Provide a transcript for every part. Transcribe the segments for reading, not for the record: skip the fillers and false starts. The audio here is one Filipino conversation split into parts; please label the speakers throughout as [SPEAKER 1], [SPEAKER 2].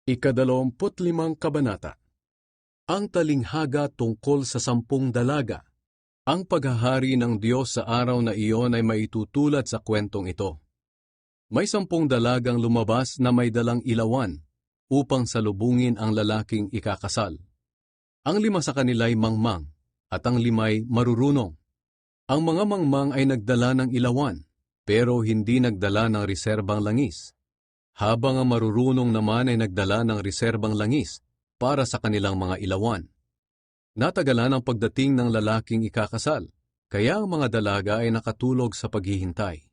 [SPEAKER 1] Ika-25 kabanata. Ang talinghaga tungkol sa 10 dalaga. Ang paghahari ng Diyos sa araw na iyon ay maitutulad sa kwentong ito. May 10 dalagang lumabas na may dalang ilawan upang salubungin ang lalaking ikakasal. Ang 5 sa kanila ay mangmang at ang 5 ay marurunong. Ang mga mangmang ay nagdala ng ilawan pero hindi nagdala ng reserbang langis, habang ang marurunong naman ay nagdala ng reserbang langis para sa kanilang mga ilawan. Natagalan ang pagdating ng lalaking ikakasal, kaya ang mga dalaga ay nakatulog sa paghihintay.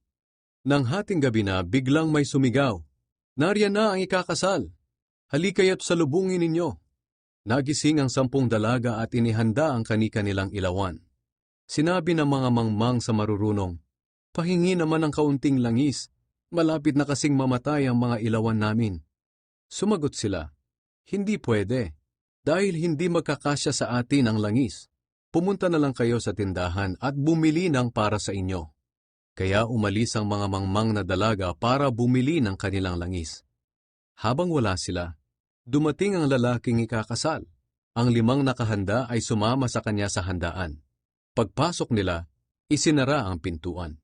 [SPEAKER 1] Nang hating gabi na, biglang may sumigaw, "Nariyan na ang ikakasal! Halikaya't salubungin ninyo!" Nagising ang 10 dalaga at inihanda ang kani-kanilang ilawan. Sinabi ng mga mangmang sa marurunong, "Pahingi naman ng kaunting langis. Malapit na kasing mamatay ang mga ilawan namin." Sumagot sila, "Hindi pwede, dahil hindi magkakasya sa atin ang langis. Pumunta na lang kayo sa tindahan at bumili ng para sa inyo." Kaya umalis ang mga mangmang na dalaga para bumili ng kanilang langis. Habang wala sila, dumating ang lalaking ikakasal. Ang 5 nakahanda ay sumama sa kanya sa handaan. Pagpasok nila, isinara ang pintuan.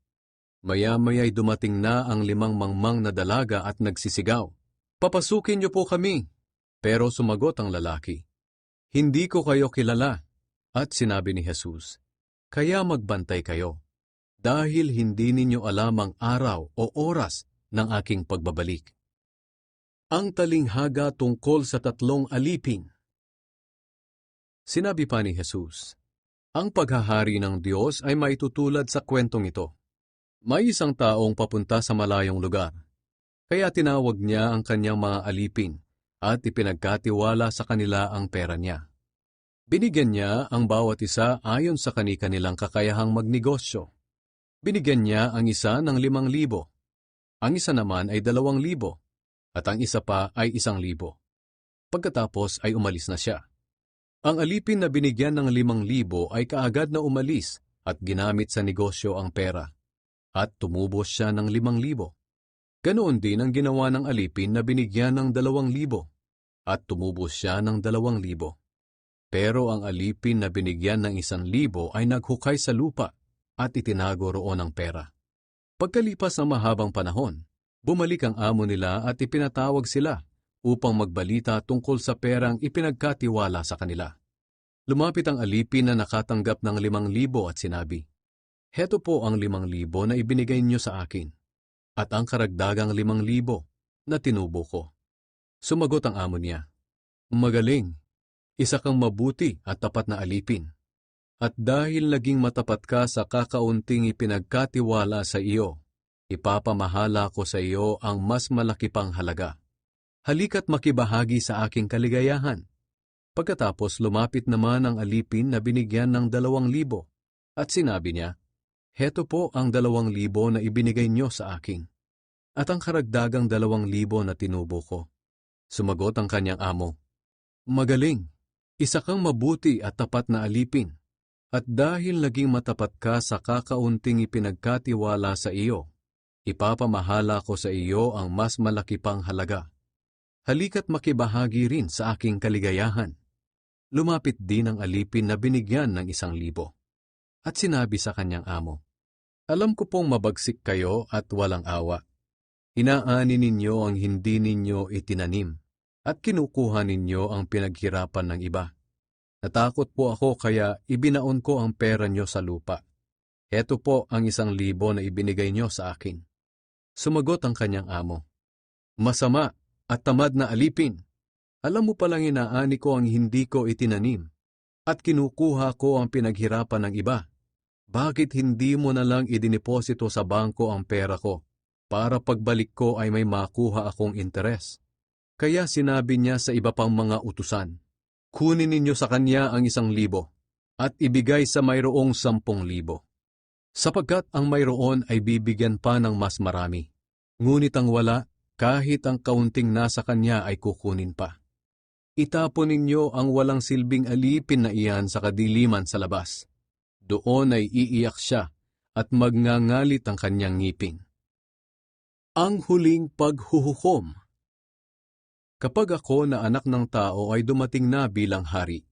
[SPEAKER 1] Maya-maya'y dumating na ang 5 mangmang na dalaga at nagsisigaw, "Papasukin niyo po kami." Pero sumagot ang lalaki, "Hindi ko kayo kilala." At sinabi ni Jesus, "Kaya magbantay kayo, dahil hindi ninyo alam ang araw o oras ng aking pagbabalik." Ang talinghaga tungkol sa 3 alipin. Sinabi pa ni Jesus, ang paghahari ng Diyos ay maitutulad sa kwentong ito. May isang taong papunta sa malayong lugar, kaya tinawag niya ang kanyang mga alipin at ipinagkatiwala sa kanila ang pera niya. Binigyan niya ang bawat isa ayon sa kani-kanilang kakayahang magnegosyo. Binigyan niya ang isa ng 5,000, ang isa naman ay 2,000, at ang isa pa ay 1,000. Pagkatapos ay umalis na siya. Ang alipin na binigyan ng 5,000 ay kaagad na umalis at ginamit sa negosyo ang pera, at tumubos siya ng 5,000. Ganoon din ang ginawa ng alipin na binigyan ng 2,000, at tumubos siya ng 2,000. Pero ang alipin na binigyan ng 1,000 ay naghukay sa lupa at itinago roon ang pera. Pagkalipas ng mahabang panahon, bumalik ang amo nila at ipinatawag sila upang magbalita tungkol sa perang ipinagkatiwala sa kanila. Lumapit ang alipin na nakatanggap ng 5,000 at sinabi, "Heto po ang 5,000 na ibinigay niyo sa akin, at ang karagdagang 5,000 na tinubo ko." Sumagot ang amo niya, "Magaling, isa kang mabuti at tapat na alipin. At dahil naging matapat ka sa kakaunting ipinagkatiwala sa iyo, ipapamahala ko sa iyo ang mas malaki pang halaga. Halika't makibahagi sa aking kaligayahan." Pagkatapos lumapit naman ang alipin na binigyan ng 2,000 at sinabi niya, "Heto po ang 2,000 na ibinigay niyo sa akin, at ang karagdagang 2,000 na tinubo ko." Sumagot ang kanyang amo, "Magaling, isa kang mabuti at tapat na alipin, at dahil naging matapat ka sa kakaunting ipinagkatiwala sa iyo, ipapamahala ko sa iyo ang mas malaki pang halaga. Halika't makibahagi rin sa aking kaligayahan." Lumapit din ang alipin na binigyan ng 1,000 at sinabi sa kanyang amo, "Alam ko pong mabagsik kayo at walang awa. Inaani ninyo ang hindi ninyo itinanim at kinukuha ninyo ang pinaghirapan ng iba. Natakot po ako kaya ibinaon ko ang pera nyo sa lupa. Heto po ang 1,000 na ibinigay nyo sa akin." Sumagot ang kanyang amo, "Masama at tamad na alipin! Alam mo palang inaani ko ang hindi ko itinanim at kinukuha ko ang pinaghirapan ng iba. Bakit hindi mo na lang idiniposito sa bangko ang pera ko para pagbalik ko ay may makuha akong interes?" Kaya sinabi niya sa iba pang mga utusan, "Kunin ninyo sa kanya ang 1,000 at ibigay sa mayroong 10,000. Sapagkat ang mayroon ay bibigyan pa ng mas marami. Ngunit ang wala, kahit ang kaunting nasa kanya ay kukunin pa. Itapon ninyo ang walang silbing alipin na iyan sa kadiliman sa labas. Doon ay iiyak siya at magngangalit ang kanyang ngipin." Ang huling paghuhukom. Kapag ako na anak ng tao ay dumating na bilang hari,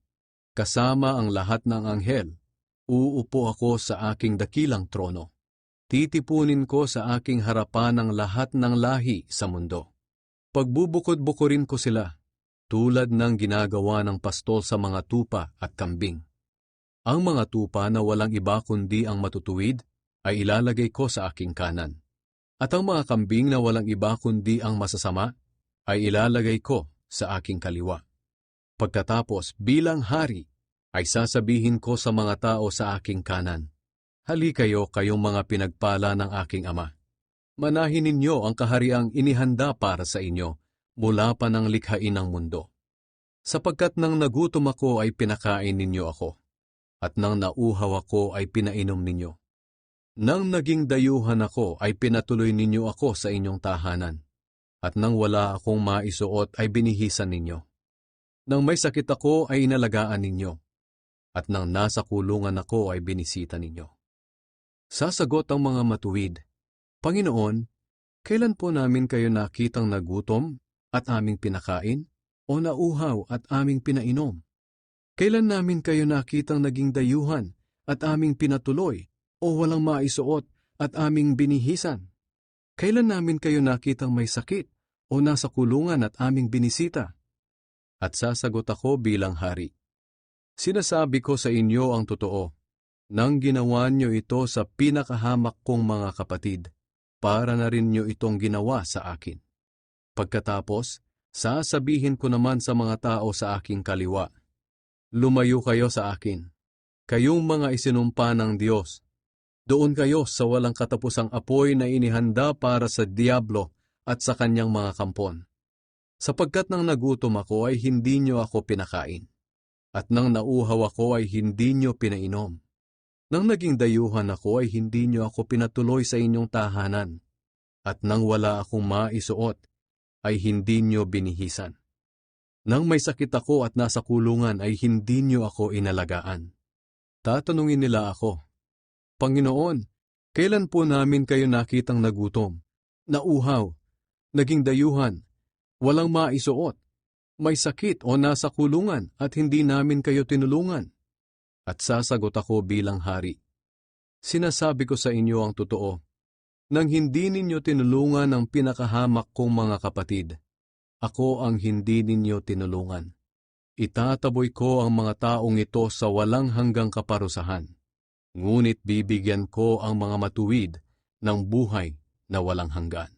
[SPEAKER 1] kasama ang lahat ng anghel, uupo ako sa aking dakilang trono. Titipunin ko sa aking harapan ang lahat ng lahi sa mundo. Pagbubukod-bukurin ko sila, tulad ng ginagawa ng pastol sa mga tupa at kambing. Ang mga tupa na walang iba kundi ang matutuwid ay ilalagay ko sa aking kanan. At ang mga kambing na walang iba kundi ang masasama ay ilalagay ko sa aking kaliwa. Pagkatapos bilang hari ay sasabihin ko sa mga tao sa aking kanan, "Hali kayo, kayong mga pinagpala ng aking ama. Manahin ninyo ang kahariang inihanda para sa inyo mula pa ng likhain ng mundo. Sapagkat nang nagutom ako ay pinakain ninyo ako, at nang nauhaw ako ay pinainom ninyo. Nang naging dayuhan ako ay pinatuloy ninyo ako sa inyong tahanan, at nang wala akong maisuot ay binihisan ninyo. Nang may sakit ako ay inalagaan ninyo, at nang nasa kulungan ako ay binisita ninyo." Sasagot ang mga matuwid, "Panginoon, kailan po namin kayo nakitang nagutom at aming pinakain, o nauhaw at aming pinainom? Kailan namin kayo nakitang naging dayuhan at aming pinatuloy, o walang maisuot at aming binihisan? Kailan namin kayo nakitang may sakit o nasa kulungan at aming binisita?" At sasagot ako bilang hari, "Sinasabi ko sa inyo ang totoo, nang ginawa niyo ito sa pinakahamak kong mga kapatid, para na rin niyo itong ginawa sa akin." Pagkatapos, sasabihin ko naman sa mga tao sa aking kaliwa, "Lumayo kayo sa akin, kayong mga isinumpa ng Diyos. Doon kayo sa walang katapusang apoy na inihanda para sa Diablo at sa kanyang mga kampon. Sapagkat nang nagutom ako ay hindi niyo ako pinakain, at nang nauhaw ako ay hindi niyo pinainom. Nang naging dayuhan ako ay hindi niyo ako pinatuloy sa inyong tahanan, at nang wala akong maisuot ay hindi niyo binihisan. Nang may sakit ako at nasa kulungan ay hindi niyo ako inalagaan." Tatanungin nila ako, "Panginoon, kailan po namin kayo nakitang nagutom, nauhaw, naging dayuhan, walang maisuot, may sakit o nasa kulungan at hindi namin kayo tinulungan?" At sasagot ako bilang hari, "Sinasabi ko sa inyo ang totoo, nang hindi ninyo tinulungan ang pinakahamak kong mga kapatid, ako ang hindi ninyo tinulungan. Itataboy ko ang mga taong ito sa walang hanggang kaparusahan, ngunit bibigyan ko ang mga matuwid ng buhay na walang hanggan."